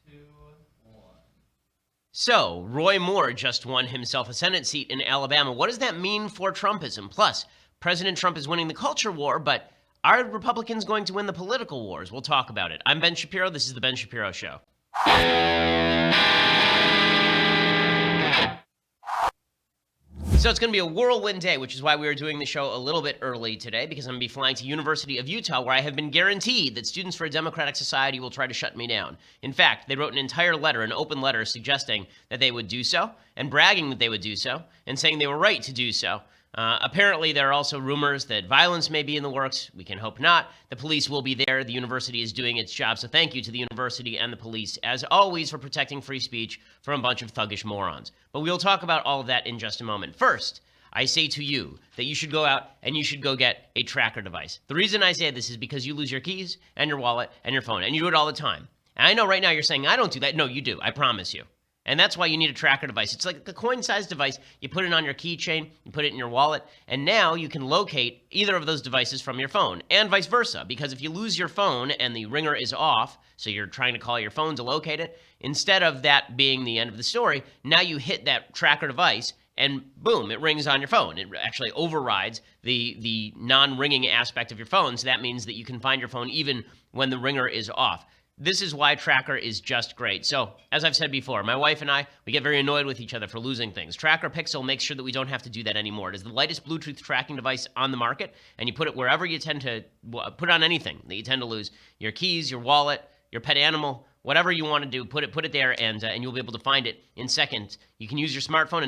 2, 1. So, Roy Moore just won himself a Senate seat in Alabama. What does that mean for Trumpism? Plus, President Trump is winning the culture war, but are Republicans going to win the political wars? We'll talk about it. I'm Ben Shapiro. This is The Ben Shapiro Show. So it's going to be a whirlwind day, which is why we are doing the show a little bit early today, because I'm going to be flying to University of Utah, where I have been guaranteed that Students for a Democratic Society will try to shut me down. In fact, they wrote an entire letter, an open letter, suggesting that they would do so, and bragging that they would do so, and saying they were right to do so. Apparently, there are also rumors that violence may be in the works. We can hope not. The police will be there. The university is doing its job. So thank you to the university and the police, as always, for protecting free speech from a bunch of thuggish morons. But we'll talk about all of that in just a moment. First, I say to you that you should go out and you should go get a tracker device. The reason I say this is because you lose your keys and your wallet and your phone, and you do it all the time. And I know right now you're saying, I don't do that. No, you do. I promise you. And that's why you need a tracker device. It's like a coin-sized device. You put it on your keychain, you put it in your wallet, and now you can locate either of those devices from your phone, and vice versa. Because if you lose your phone and the ringer is off, so you're trying to call your phone to locate it, instead of that being the end of the story, now you hit that tracker device, and boom, it rings on your phone. It actually overrides the non-ringing aspect of your phone, so that means that you can find your phone even when the ringer is off. This is why Tracker is just great. So, as I've said before, my wife and I, we get very annoyed with each other for losing things. Tracker Pixel makes sure that we don't have to do that anymore. It is the lightest Bluetooth tracking device on the market, and you put it wherever you tend to put on anything that you tend to lose. Your keys, your wallet, your pet animal, whatever you want to do, put it there, and you'll be able to find it in seconds. You can use your smartphone. A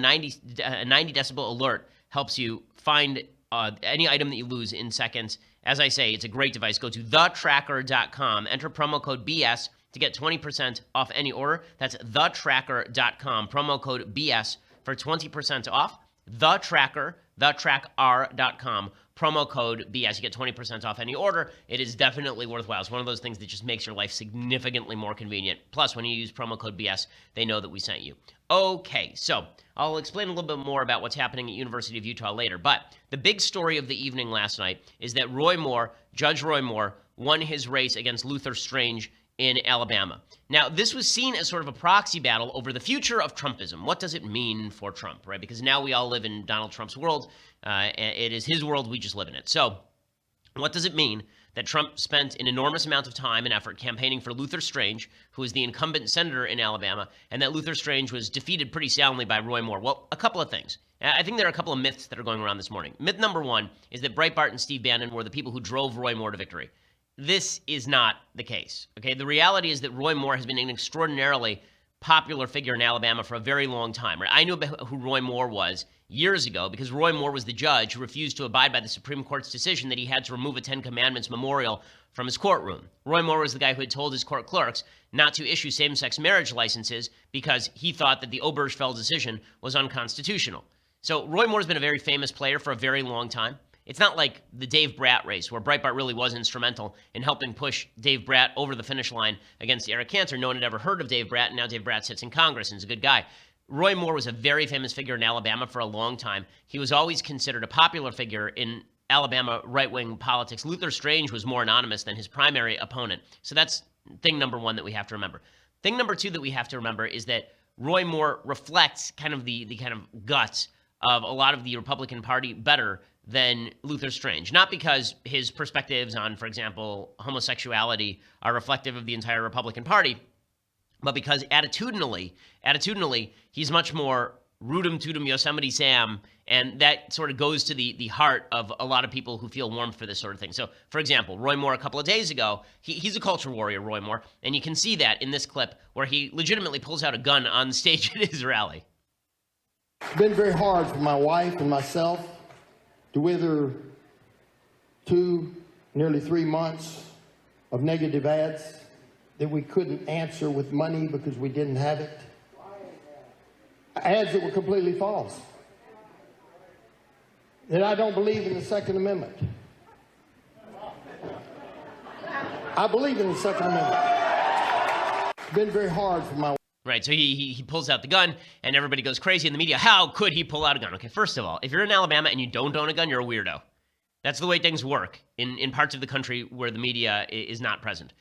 90 decibel alert helps you find any item that you lose in seconds. As I say, it's a great device. Go to thetracker.com, enter promo code BS to get 20% off any order. That's thetracker.com, promo code BS for 20% off. thetracker.com, promo code BS. You get 20% off any order. It is definitely worthwhile. It's one of those things that just makes your life significantly more convenient. Plus, when you use promo code BS, they know that we sent you. Okay, so I'll explain a little bit more about what's happening at University of Utah later, but the big story of the evening last night is that Judge Roy Moore, won his race against Luther Strange in Alabama. Now, this was seen as sort of a proxy battle over the future of Trumpism. What does it mean for Trump, right? Because now we all live in Donald Trump's world. It is his world. We just live in it. So what does it mean that Trump spent an enormous amount of time and effort campaigning for Luther Strange, who is the incumbent senator in Alabama, and that Luther Strange was defeated pretty soundly by Roy Moore? Well, a couple of things. I think there are a couple of myths that are going around this morning. Myth number one is that Breitbart and Steve Bannon were the people who drove Roy Moore to victory. This is not the case, okay? The reality is that Roy Moore has been an extraordinarily popular figure in Alabama for a very long time, right? I knew who Roy Moore was years ago because Roy Moore was the judge who refused to abide by the Supreme Court's decision that he had to remove a Ten Commandments memorial from his courtroom. Roy Moore was the guy who had told his court clerks not to issue same-sex marriage licenses because he thought that the Obergefell decision was unconstitutional. So Roy Moore's been a very famous player for a very long time. It's not like the Dave Bratt race, where Breitbart really was instrumental in helping push Dave Bratt over the finish line against Eric Cantor. No one had ever heard of Dave Bratt, and now Dave Bratt sits in Congress and is a good guy. Roy Moore was a very famous figure in Alabama for a long time. He was always considered a popular figure in Alabama right-wing politics. Luther Strange was more anonymous than his primary opponent. So that's thing number one that we have to remember. Thing number two that we have to remember is that Roy Moore reflects kind of the kind of guts of a lot of the Republican Party better than Luther Strange. Not because his perspectives on, for example, homosexuality are reflective of the entire Republican Party, but because attitudinally, he's much more Rootum Tootum Yosemite Sam, and that sort of goes to the heart of a lot of people who feel warmth for this sort of thing. So, for example, Roy Moore a couple of days ago, he's a culture warrior, Roy Moore, and you can see that in this clip where he legitimately pulls out a gun on stage at his rally. It's been very hard for my wife and myself to wither 2, nearly 3 months of negative ads that we couldn't answer with money because we didn't have it. Ads that were completely false. That I don't believe in the Second Amendment. I believe in the Second Amendment. It's been very hard for my Right, so he pulls out the gun, and everybody goes crazy in the media. How could he pull out a gun? Okay, first of all, if you're in Alabama and you don't own a gun, you're a weirdo. That's the way things work in parts of the country where the media is not present.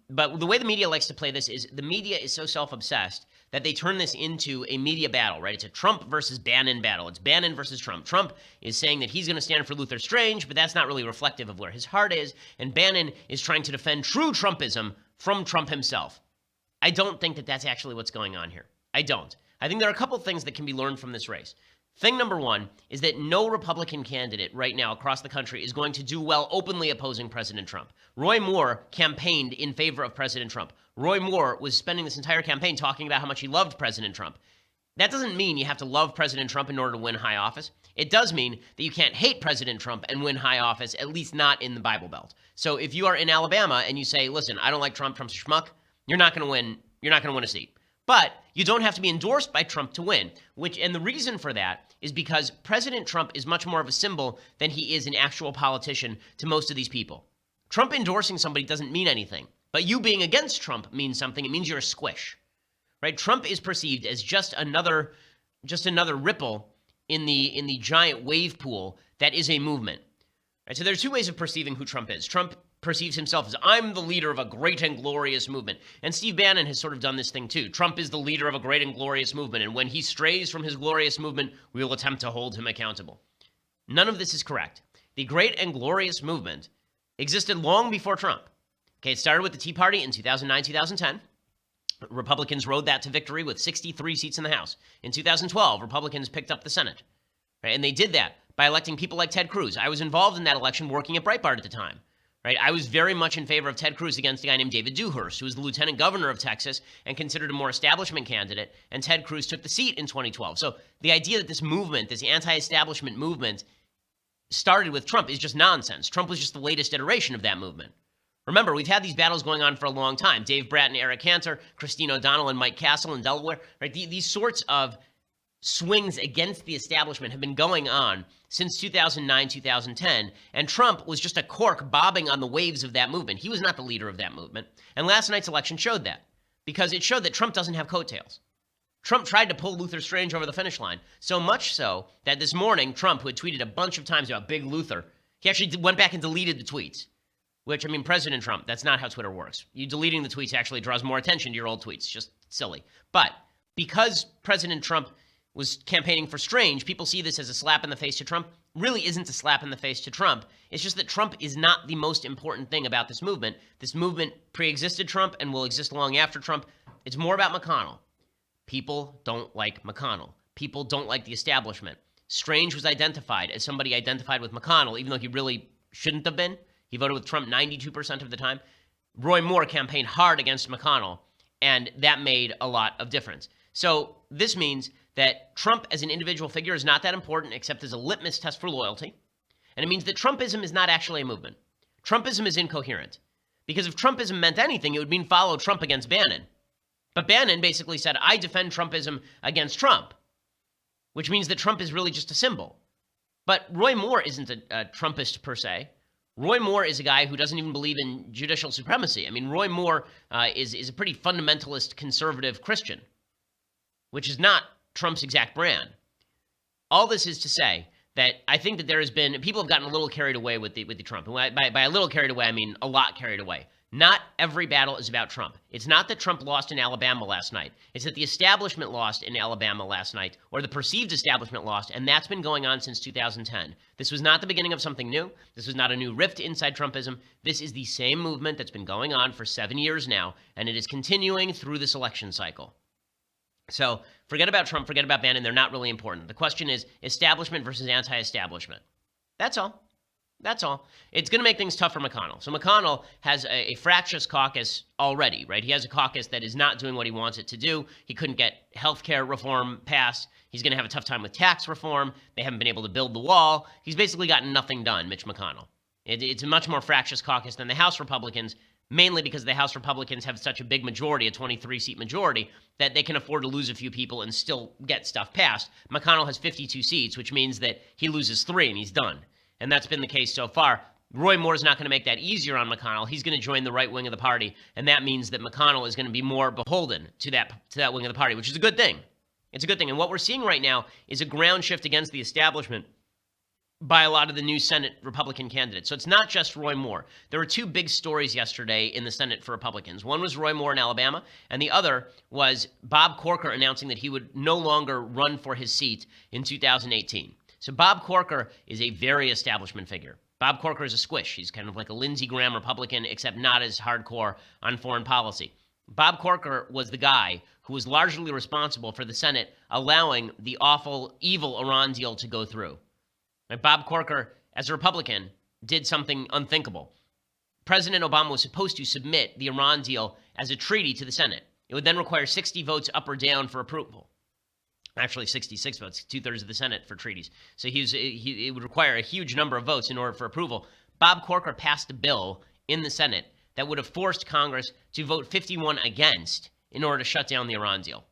But the way the media likes to play this is the media is so self-obsessed that they turn this into a media battle, right? It's a Trump versus Bannon battle. It's Bannon versus Trump. Trump is saying that he's going to stand for Luther Strange, but that's not really reflective of where his heart is. And Bannon is trying to defend true Trumpism from Trump himself. I don't think that that's actually what's going on here. I don't. I think there are a couple things that can be learned from this race. Thing number one is that no Republican candidate right now across the country is going to do well openly opposing President Trump. Roy Moore campaigned in favor of President Trump. Roy Moore was spending this entire campaign talking about how much he loved President Trump. That doesn't mean you have to love President Trump in order to win high office. It does mean that you can't hate President Trump and win high office, at least not in the Bible Belt. So if you are in Alabama and you say, listen, I don't like Trump, Trump's a schmuck, you're not going to win. You're not going to win a seat. But you don't have to be endorsed by Trump to win, and the reason for that is because President Trump is much more of a symbol than he is an actual politician to most of these people. Trump endorsing somebody doesn't mean anything, but you being against Trump means something. It means you're a squish, right? Trump is perceived as just another ripple in the giant wave pool that is a movement. Right? So there's two ways of perceiving who Trump is. Trump perceives himself as, I'm the leader of a great and glorious movement. And Steve Bannon has sort of done this thing too. Trump is the leader of a great and glorious movement, and when he strays from his glorious movement, we will attempt to hold him accountable. None of this is correct. The great and glorious movement existed long before Trump. Okay, it started with the Tea Party in 2009, 2010. Republicans rode that to victory with 63 seats in the House. In 2012, Republicans picked up the Senate. Right? And they did that by electing people like Ted Cruz. I was involved in that election working at Breitbart at the time. Right? I was very much in favor of Ted Cruz against a guy named David Dewhurst, who was the lieutenant governor of Texas and considered a more establishment candidate, and Ted Cruz took the seat in 2012. So the idea that this movement, this anti-establishment movement, started with Trump is just nonsense. Trump was just the latest iteration of that movement. Remember, we've had these battles going on for a long time. Dave Bratton, Eric Cantor, Christine O'Donnell, and Mike Castle in Delaware. Right? These sorts of swings against the establishment have been going on since 2009, 2010, and Trump was just a cork bobbing on the waves of that movement. He was not the leader of that movement, and last night's election showed that, because it showed that Trump doesn't have coattails. Trump tried to pull Luther Strange over the finish line, so much so that this morning, Trump, who had tweeted a bunch of times about Big Luther, he actually went back and deleted the tweets, which, I mean, President Trump, that's not how Twitter works. You deleting the tweets actually draws more attention to your old tweets. Just silly. But because President Trump was campaigning for Strange, people see this as a slap in the face to Trump. Really isn't a slap in the face to Trump. It's just that Trump is not the most important thing about this movement. This movement pre-existed Trump and will exist long after Trump. It's more about McConnell. People don't like McConnell. People don't like the establishment. Strange was identified as somebody identified with McConnell, even though he really shouldn't have been. He voted with Trump 92% of the time. Roy Moore campaigned hard against McConnell, and that made a lot of difference. So this means that Trump as an individual figure is not that important except as a litmus test for loyalty. And it means that Trumpism is not actually a movement. Trumpism is incoherent. Because if Trumpism meant anything, it would mean follow Trump against Bannon. But Bannon basically said, I defend Trumpism against Trump, which means that Trump is really just a symbol. But Roy Moore isn't a Trumpist per se. Roy Moore is a guy who doesn't even believe in judicial supremacy. I mean, Roy Moore is a pretty fundamentalist conservative Christian, which is not Trump's exact brand. All this is to say that I think that there has been, people have gotten a little carried away with the Trump. And by a little carried away, I mean a lot carried away. Not every battle is about Trump. It's not that Trump lost in Alabama last night. It's that the establishment lost in Alabama last night, or the perceived establishment lost, and that's been going on since 2010. This was not the beginning of something new. This was not a new rift inside Trumpism. This is the same movement that's been going on for 7 years now, and it is continuing through this election cycle. So forget about Trump, forget about Bannon. They're not really important. The question is establishment versus anti-establishment. That's all. That's all. It's going to make things tough for McConnell. So McConnell has a fractious caucus already, right? He has a caucus that is not doing what he wants it to do. He couldn't get health care reform passed. He's going to have a tough time with tax reform. They haven't been able to build the wall. He's basically gotten nothing done, Mitch McConnell. It's a much more fractious caucus than the House Republicans, mainly because the House Republicans have such a big majority, a 23-seat majority, that they can afford to lose a few people and still get stuff passed. McConnell has 52 seats, which means that he loses 3 and he's done. And that's been the case so far. Roy Moore is not going to make that easier on McConnell. He's going to join the right wing of the party, and that means that McConnell is going to be more beholden to that wing of the party, which is a good thing. It's a good thing. And what we're seeing right now is a ground shift against the establishment by a lot of the new Senate Republican candidates. So it's not just Roy Moore. There were two big stories yesterday in the Senate for Republicans. One was Roy Moore in Alabama, and the other was Bob Corker announcing that he would no longer run for his seat in 2018. So Bob Corker is a very establishment figure. Bob Corker is a squish. He's kind of like a Lindsey Graham Republican, except not as hardcore on foreign policy. Bob Corker was the guy who was largely responsible for the Senate allowing the awful, evil Iran deal to go through. Bob Corker, as a Republican, did something unthinkable. President Obama was supposed to submit the Iran deal as a treaty to the Senate. It would then require 60 votes up or down for approval. Actually, 66 votes, 2/3 of the Senate for treaties. So it would require a huge number of votes in order for approval. Bob Corker passed a bill in the Senate that would have forced Congress to vote 51 against in order to shut down the Iran deal,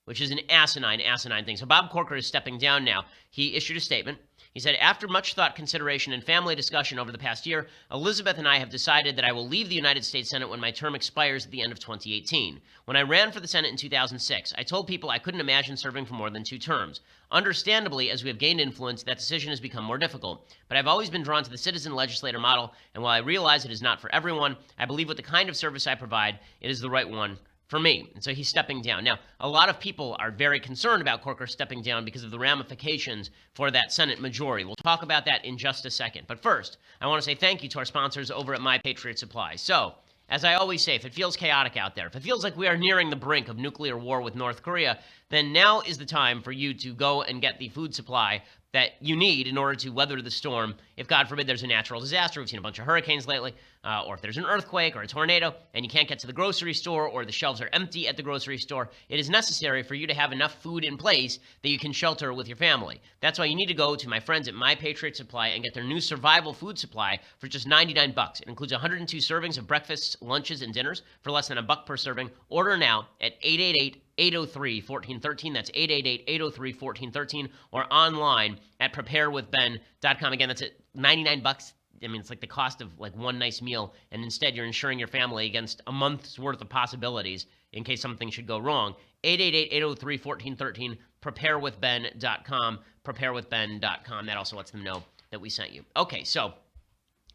which is an asinine thing. So Bob Corker is stepping down now. He issued a statement. He said, after much thought, consideration, and family discussion over the past year, Elizabeth and I have decided that I will leave the United States Senate when my term expires at the end of 2018. When I ran for the Senate in 2006, I told people I couldn't imagine serving for more than 2 terms. Understandably, as we have gained influence, that decision has become more difficult. But I've always been drawn to the citizen legislator model, and while I realize it is not for everyone, I believe with the kind of service I provide, it is the right one for me. And so he's stepping down. Now, a lot of people are very concerned about Corker stepping down because of the ramifications for that Senate majority. We'll talk about that in just a second. But first, I want to say thank you to our sponsors over at My Patriot Supply. So, as I always say, if it feels chaotic out there, if it feels like we are nearing the brink of nuclear war with North Korea, then now is the time for you to go and get the food supply that you need in order to weather the storm. If, God forbid, there's a natural disaster, we've seen a bunch of hurricanes lately, or if there's an earthquake or a tornado and you can't get to the grocery store or the shelves are empty at the grocery store, it is necessary for you to have enough food in place that you can shelter with your family. That's why you need to go to my friends at My Patriot Supply and get their new survival food supply for just $99. It includes 102 servings of breakfasts, lunches, and dinners for less than $1 per serving. Order now at 888-803-1413. That's 888-803-1413, or online at preparewithben.com. Again, that's at $99. I mean, it's like the cost of like one nice meal, and instead you're insuring your family against a month's worth of possibilities in case something should go wrong. 888-803-1413, preparewithben.com, preparewithben.com. That also lets them know that we sent you. Okay, so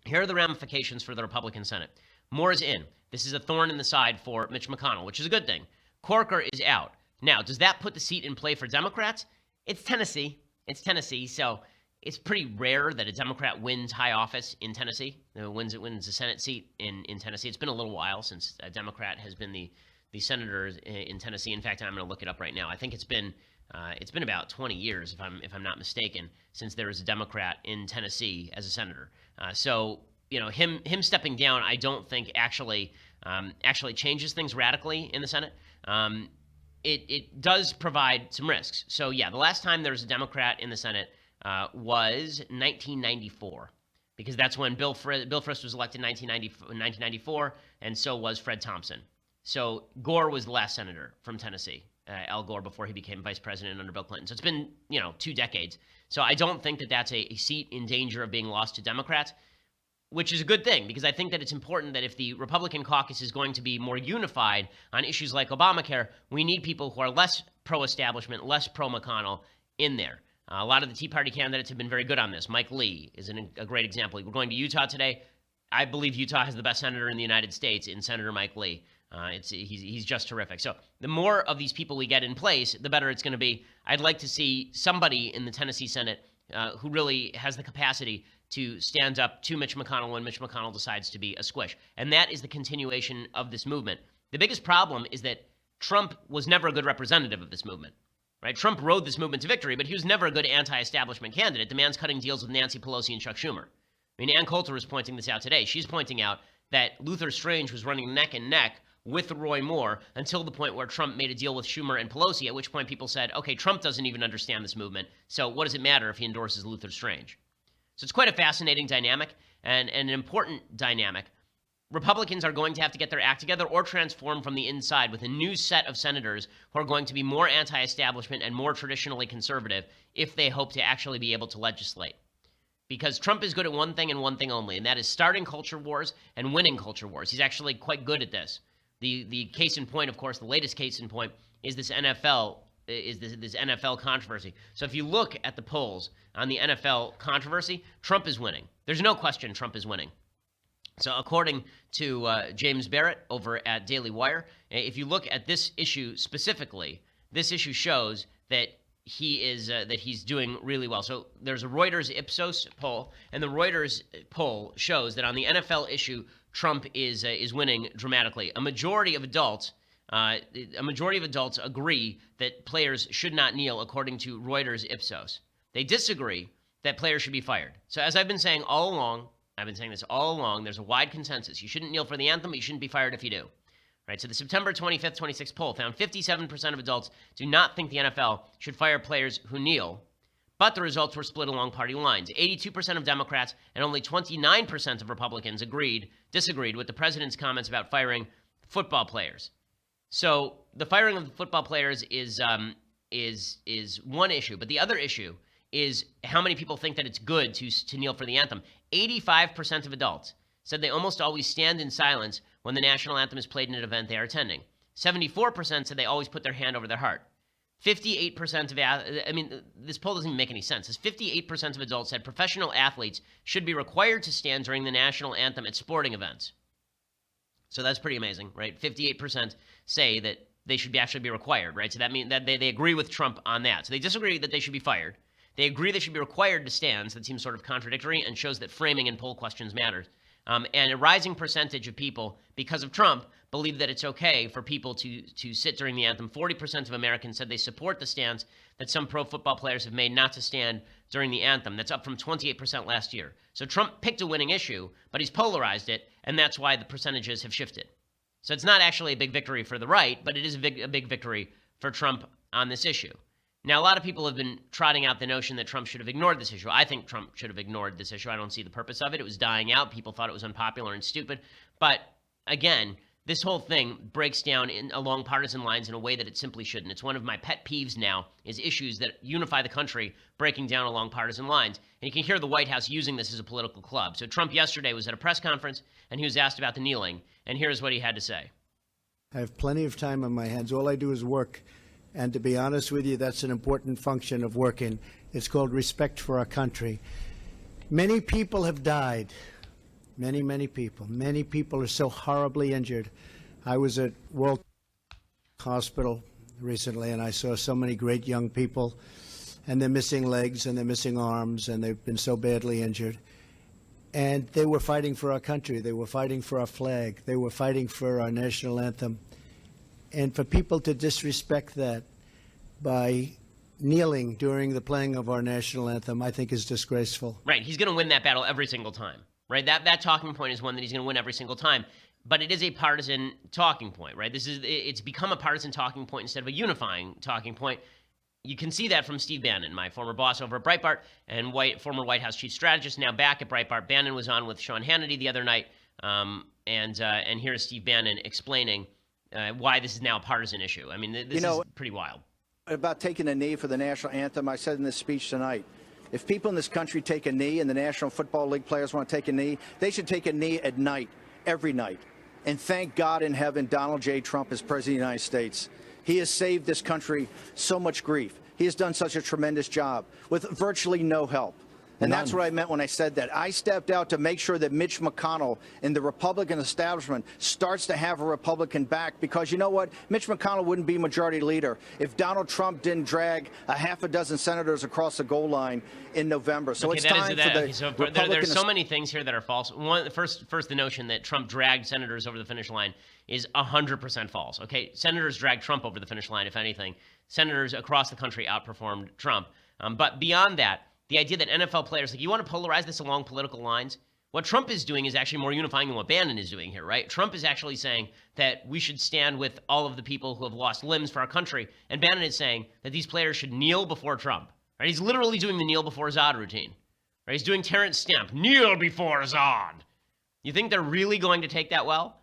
here are the ramifications for the Republican Senate. Moore is in. This is a thorn in the side for Mitch McConnell, which is a good thing. Corker is out. Now, does that put the seat in play for Democrats? It's Tennessee. So it's pretty rare that a Democrat wins high office in Tennessee. Wins a Senate seat in Tennessee. It's been a little while since a Democrat has been the senator in Tennessee. In fact, I'm going to look it up right now. I think it's been about 20 years, if I'm not mistaken, since there was a Democrat in Tennessee as a senator. So him stepping down, I don't think actually changes things radically in the Senate. It does provide some risks. So yeah, the last time there was a Democrat in the Senate was 1994, because that's when Bill Frist was elected in 1994, and so was Fred Thompson. So Gore was the last senator from Tennessee, Al Gore, before he became vice president under Bill Clinton. So it's been 2 decades. So I don't think that that's a seat in danger of being lost to Democrats, which is a good thing, because I think that it's important that if the Republican caucus is going to be more unified on issues like Obamacare, we need people who are less pro-establishment, less pro-McConnell in there. A lot of the Tea Party candidates have been very good on this. Mike Lee is a great example. We're going to Utah today. I believe Utah has the best senator in the United States in Senator Mike Lee. He's just terrific. So the more of these people we get in place, the better it's going to be. I'd like to see somebody in the Tennessee Senate who really has the capacity to stand up to Mitch McConnell when Mitch McConnell decides to be a squish. And that is the continuation of this movement. The biggest problem is that Trump was never a good representative of this movement. Right? Trump rode this movement to victory, but he was never a good anti-establishment candidate. The man's cutting deals with Nancy Pelosi and Chuck Schumer. I mean, Ann Coulter was pointing this out today. She's pointing out that Luther Strange was running neck and neck with Roy Moore until the point where Trump made a deal with Schumer and Pelosi, at which point people said, okay, Trump doesn't even understand this movement, so what does it matter if he endorses Luther Strange? So it's quite a fascinating dynamic and an important dynamic. Republicans are going to have to get their act together or transform from the inside with a new set of senators who are going to be more anti-establishment and more traditionally conservative if they hope to actually be able to legislate. Because Trump is good at one thing and one thing only, and that is starting culture wars and winning culture wars. He's actually quite good at this. The case in point, of course, the latest case in point is this NFL is this NFL controversy. So if you look at the polls on the NFL controversy, Trump is winning. There's no question Trump is winning. So according to James Barrett over at Daily Wire, if you look at this issue specifically, this issue shows that he's doing really well. So there's a Reuters Ipsos poll, and the Reuters poll shows that on the NFL issue, Trump is winning dramatically. A majority of adults agree that players should not kneel, according to Reuters Ipsos. They disagree that players should be fired. So as I've been saying all along, there's a wide consensus. You shouldn't kneel for the anthem, but you shouldn't be fired if you do. Right, so the September 25th, 26th poll found 57% of adults do not think the NFL should fire players who kneel, but the results were split along party lines. 82% of Democrats and only 29% of Republicans disagreed with the president's comments about firing football players. So the firing of the football players is one issue, but the other issue is how many people think that it's good to kneel for the anthem. 85% of adults said they almost always stand in silence when the national anthem is played in an event they are attending. 74% said they always put their hand over their heart. 58% this poll doesn't even make any sense. 58% of adults said professional athletes should be required to stand during the national anthem at sporting events. So that's pretty amazing, right? 58% say that they should actually be required, right? So that means that they agree with Trump on that. So they disagree that they should be fired. They agree they should be required to stand. So that seems sort of contradictory and shows that framing in poll questions matters. And a rising percentage of people, because of Trump, believe that it's okay for people to sit during the anthem. 40% of Americans said they support the stance that some pro football players have made not to stand during the anthem. That's up from 28% last year. So Trump picked a winning issue, but he's polarized it, and that's why the percentages have shifted. So it's not actually a big victory for the right, but it is a big victory for Trump on this issue. Now, a lot of people have been trotting out the notion that Trump should have ignored this issue. I think Trump should have ignored this issue. I don't see the purpose of it. It was dying out. People thought it was unpopular and stupid. But again, this whole thing breaks down along partisan lines in a way that it simply shouldn't. It's one of my pet peeves now, is issues that unify the country breaking down along partisan lines. And you can hear the White House using this as a political club. So Trump yesterday was at a press conference, and he was asked about the kneeling. And here's what he had to say. I have plenty of time on my hands. All I do is work. And to be honest with you, that's an important function of working. It's called respect for our country. Many people have died. Many people. Many people are so horribly injured. I was at World Hospital recently, and I saw so many great young people, and they're missing legs, and they're missing arms, and they've been so badly injured. And they were fighting for our country. They were fighting for our flag. They were fighting for our national anthem. And for people to disrespect that by kneeling during the playing of our national anthem, I think is disgraceful. Right. He's going to win that battle every single time. Right. That talking point is one that he's going to win every single time. But it is a partisan talking point. Right. It's become a partisan talking point instead of a unifying talking point. You can see that from Steve Bannon, my former boss over at Breitbart and former White House chief strategist, now back at Breitbart. Bannon was on with Sean Hannity the other night. And here's Steve Bannon explaining why this is now a partisan issue. I mean, this is pretty wild. About taking a knee for the national anthem, I said in this speech tonight, if people in this country take a knee and the National Football League players want to take a knee, they should take a knee at night, every night. And thank God in heaven Donald J. Trump is President of the United States. He has saved this country so much grief. He has done such a tremendous job with virtually no help. And that's what I meant when I said that. I stepped out to make sure that Mitch McConnell and the Republican establishment starts to have a Republican back, because you know what? Mitch McConnell wouldn't be majority leader if Donald Trump didn't drag a half a dozen senators across the goal line in November. So it's time for the There's so many things here that are false. First, the notion that Trump dragged senators over the finish line is 100% false. Okay, senators dragged Trump over the finish line, if anything. Senators across the country outperformed Trump. But beyond that, the idea that NFL players, you want to polarize this along political lines? What Trump is doing is actually more unifying than what Bannon is doing here, right? Trump is actually saying that we should stand with all of the people who have lost limbs for our country. And Bannon is saying that these players should kneel before Trump, right? He's literally doing the kneel before Zod routine, right? He's doing Terrence Stamp, kneel before Zod. You think they're really going to take that well?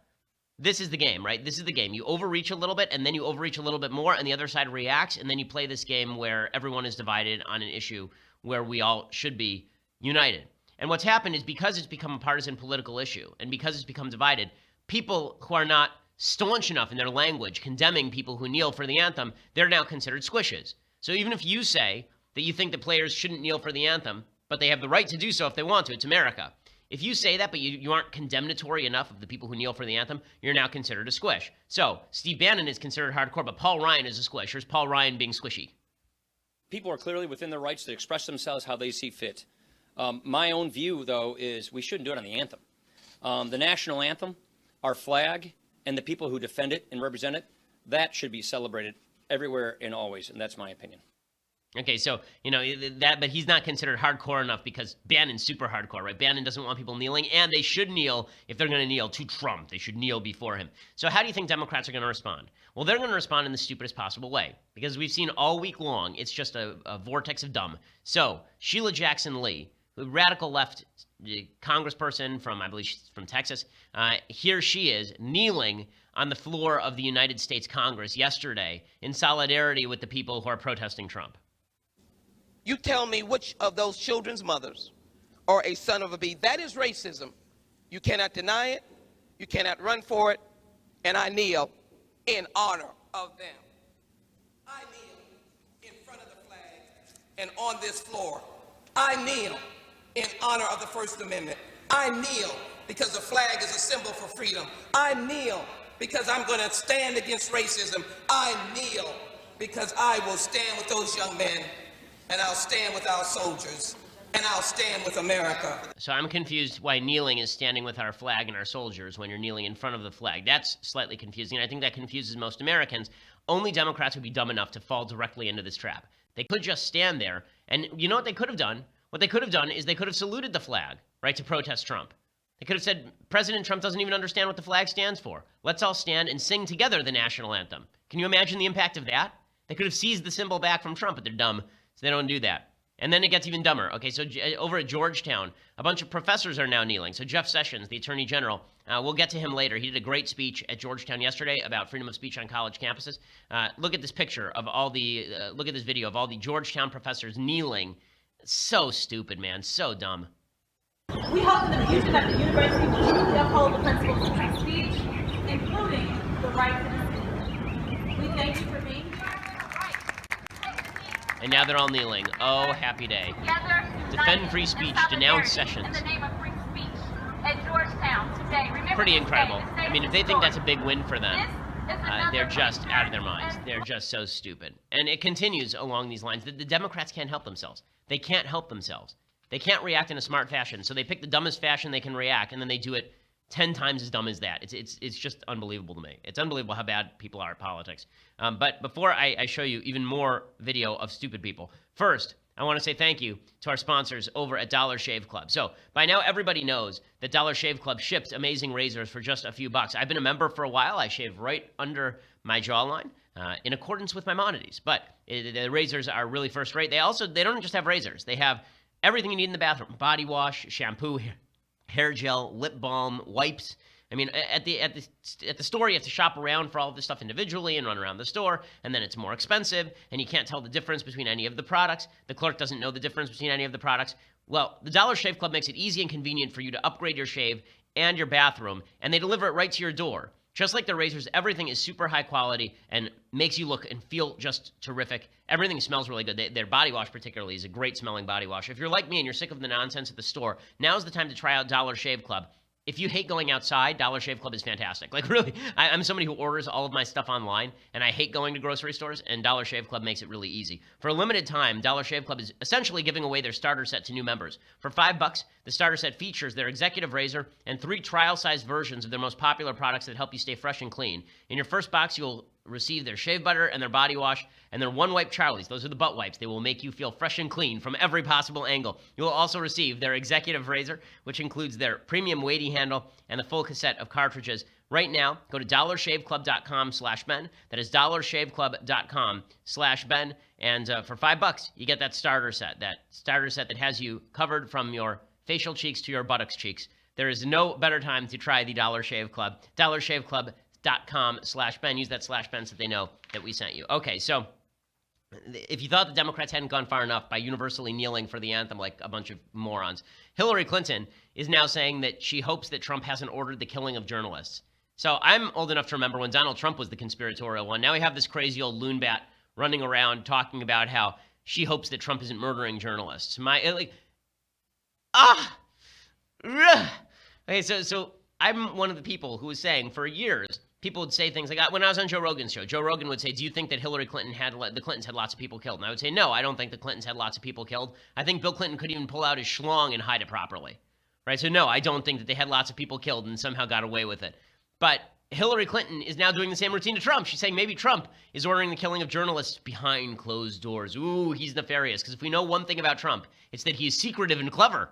This is the game, right? This is the game. You overreach a little bit, and then you overreach a little bit more, and the other side reacts, and then you play this game where everyone is divided on an issue where we all should be united. And what's happened is, because it's become a partisan political issue and because it's become divided, people who are not staunch enough in their language condemning people who kneel for the anthem, they're now considered squishes. So even if you say that you think that players shouldn't kneel for the anthem, but they have the right to do so if they want to, it's America. If you say that, but you aren't condemnatory enough of the people who kneel for the anthem, you're now considered a squish. So Steve Bannon is considered hardcore, but Paul Ryan is a squish. Here's Paul Ryan being squishy. People are clearly within their rights to express themselves how they see fit. My own view, though, is we shouldn't do it on the anthem. The national anthem, our flag, and the people who defend it and represent it, that should be celebrated everywhere and always, and that's my opinion. Okay, so, but he's not considered hardcore enough because Bannon's super hardcore, right? Bannon doesn't want people kneeling, and they should kneel if they're going to kneel to Trump. They should kneel before him. So how do you think Democrats are going to respond? Well, they're going to respond in the stupidest possible way because we've seen all week long it's just a vortex of dumb. So Sheila Jackson Lee, the radical left congressperson from, I believe she's from Texas, here she is kneeling on the floor of the United States Congress yesterday in solidarity with the people who are protesting Trump. You tell me which of those children's mothers are a son of a bee. That is racism. You cannot deny it. You cannot run for it. And I kneel in honor of them. I kneel in front of the flag and on this floor. I kneel in honor of the First Amendment. I kneel because the flag is a symbol for freedom. I kneel because I'm going to stand against racism. I kneel because I will stand with those young men. And I'll stand with our soldiers, and I'll stand with America. So I'm confused why kneeling is standing with our flag and our soldiers when you're kneeling in front of the flag. That's slightly confusing, and I think that confuses most Americans. Only Democrats would be dumb enough to fall directly into this trap. They could just stand there, and you know what they could have done? What they could have done is they could have saluted the flag, right, to protest Trump. They could have said, President Trump doesn't even understand what the flag stands for. Let's all stand and sing together the national anthem. Can you imagine the impact of that? They could have seized the symbol back from Trump, but they're dumb. So they don't do that. And then it gets even dumber. Okay, so over at Georgetown, a bunch of professors are now kneeling. So Jeff Sessions, the attorney general, we'll get to him later. He did a great speech at Georgetown yesterday about freedom of speech on college campuses. Look at this picture of look at this video of all the Georgetown professors kneeling. So stupid, man. So dumb. We hope in the future that the university will truly uphold the principles of free speech, including the right to dissent. We thank you for being here. And now they're all kneeling. Oh, happy day. Defend free speech, denounce Sessions. In the name of free speech at Georgetown today. Remember Pretty incredible. Today, I mean, if they think that's a big win for them, this is another they're just way out of their minds. They're just so stupid. And it continues along these lines. The Democrats can't help themselves. They can't help themselves. They can't react in a smart fashion. So they pick the dumbest fashion they can react, and then they do it 10 times as dumb as that. It's just unbelievable to me. It's unbelievable how bad people are at politics. But before I show you even more video of stupid people, first, I want to say thank you to our sponsors over at Dollar Shave Club. So by now, everybody knows that Dollar Shave Club ships amazing razors for just a few bucks. I've been a member for a while. I shave right under my jawline in accordance with Maimonides. But the razors are really first rate. They don't just have razors. They have everything you need in the bathroom: body wash, shampoo, hair gel, lip balm, wipes. I mean, at the store, you have to shop around for all of this stuff individually and run around the store, and then it's more expensive, and you can't tell the difference between any of the products. The clerk doesn't know the difference between any of the products. Well, the Dollar Shave Club makes it easy and convenient for you to upgrade your shave and your bathroom, and they deliver it right to your door. Just like their razors, everything is super high quality and makes you look and feel just terrific. Everything smells really good. Their body wash particularly is a great smelling body wash. If you're like me and you're sick of the nonsense at the store, now's the time to try out Dollar Shave Club. If you hate going outside, Dollar Shave Club is fantastic. Like, really, I'm somebody who orders all of my stuff online, and I hate going to grocery stores, and Dollar Shave Club makes it really easy. For a limited time, Dollar Shave Club is essentially giving away their starter set to new members. For $5, the starter set features their executive razor and 3 trial-sized versions of their most popular products that help you stay fresh and clean. In your first box, you'll receive their shave butter and their body wash and their one-wipe Charlies. Those are the butt wipes. They will make you feel fresh and clean from every possible angle. You will also receive their executive razor, which includes their premium weighty handle and the full cassette of cartridges. Right now, go to dollarshaveclub.com/Ben. That is dollarshaveclub.com/Ben. And for $5, you get that starter set that has you covered from your facial cheeks to your buttocks cheeks. There is no better time to try the Dollar Shave Club. dollarshaveclub.com/Ben. Use that /Ben so they know that we sent you. Okay, so if you thought the Democrats hadn't gone far enough by universally kneeling for the anthem like a bunch of morons, Hillary Clinton is now saying that she hopes that Trump hasn't ordered the killing of journalists. So I'm old enough to remember when Donald Trump was the conspiratorial one. Now we have this crazy old loon bat running around talking about how she hopes that Trump isn't murdering journalists. Okay, so I'm one of the people who was saying for years, people would say things like, when I was on Joe Rogan's show, Joe Rogan would say, do you think that the Clintons had lots of people killed? And I would say, no, I don't think the Clintons had lots of people killed. I think Bill Clinton could even pull out his schlong and hide it properly, right? So no, I don't think that they had lots of people killed and somehow got away with it. But Hillary Clinton is now doing the same routine to Trump. She's saying maybe Trump is ordering the killing of journalists behind closed doors. Ooh, he's nefarious. Because if we know one thing about Trump, it's that he is secretive and clever.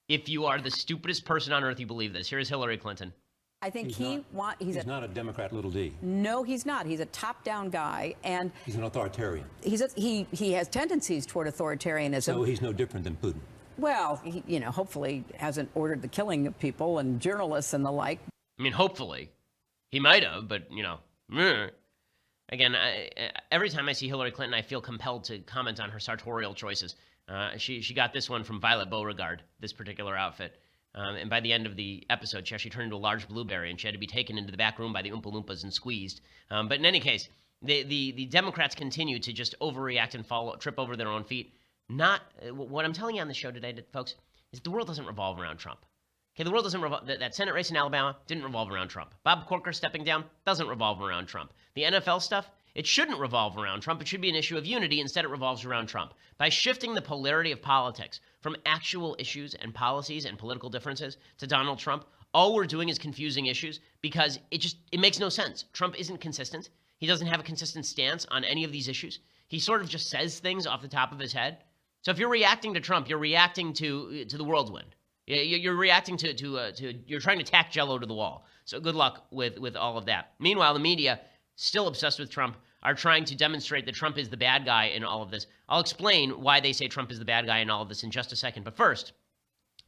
If you are the stupidest person on earth, you believe this. Here's Hillary Clinton. I think he's not a Democrat, little d. No, he's not. He's a top-down guy, and he's an authoritarian. He has tendencies toward authoritarianism. So he's no different than Putin. Well, he, hopefully hasn't ordered the killing of people and journalists and the like. I mean, hopefully. He might have, but, Again, every time I see Hillary Clinton, I feel compelled to comment on her sartorial choices. She got this one from Violet Beauregard, this particular outfit. And by the end of the episode, she actually turned into a large blueberry, and she had to be taken into the back room by the Oompa Loompas and squeezed. But in any case, the Democrats continue to just overreact and trip over their own feet. What I'm telling you on the show today, folks, is the world doesn't revolve around Trump. Okay, the world doesn't revolve. That Senate race in Alabama didn't revolve around Trump. Bob Corker stepping down doesn't revolve around Trump. The NFL stuff, it shouldn't revolve around Trump. It should be an issue of unity. Instead, it revolves around Trump. By shifting the polarity of politics from actual issues and policies and political differences to Donald Trump, all we're doing is confusing issues because it makes no sense. Trump isn't consistent. He doesn't have a consistent stance on any of these issues. He sort of just says things off the top of his head. So if you're reacting to Trump, you're reacting to the whirlwind. You're reacting you're trying to tack Jell-O to the wall. So good luck with all of that. Meanwhile, the media, still obsessed with Trump, are trying to demonstrate that Trump is the bad guy in all of this. I'll explain why they say Trump is the bad guy in all of this in just a second. But first,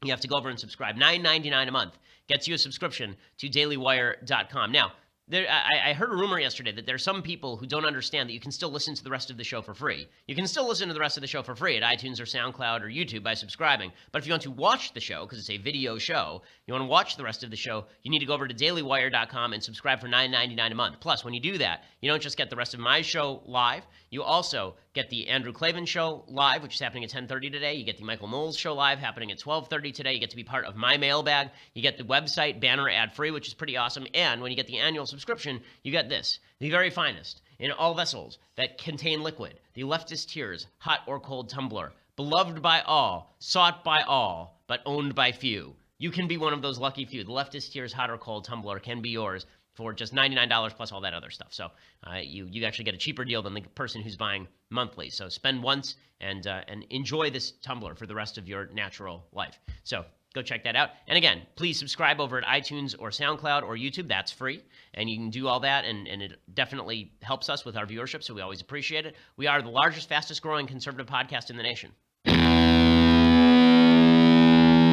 you have to go over and subscribe. $9.99 a month gets you a subscription to dailywire.com. Now, I heard a rumor yesterday that there are some people who don't understand that you can still listen to the rest of the show for free. You can still listen to the rest of the show for free at iTunes or SoundCloud or YouTube by subscribing. But if you want to watch the show, because it's a video show, you want to watch the rest of the show, you need to go over to dailywire.com and subscribe for $9.99 a month. Plus, when you do that, you don't just get the rest of my show live, you also get the Andrew Klavan show live, which is happening at 10:30 today. You get the Michael Knowles show live happening at 12:30 today. You get to be part of my mailbag. You get the website banner ad-free, which is pretty awesome. And when you get the annual subscription, you get this, the very finest in all vessels that contain liquid, the leftist tears, hot or cold tumbler, beloved by all, sought by all, but owned by few. You can be one of those lucky few. The leftist tears, hot or cold tumbler can be yours for just $99 plus all that other stuff. So you actually get a cheaper deal than the person who's buying monthly. So spend once and enjoy this tumbler for the rest of your natural life. So go check that out. And again, please subscribe over at iTunes or SoundCloud or YouTube. That's free. And you can do all that, and it definitely helps us with our viewership, so we always appreciate it. We are the largest, fastest growing conservative podcast in the nation.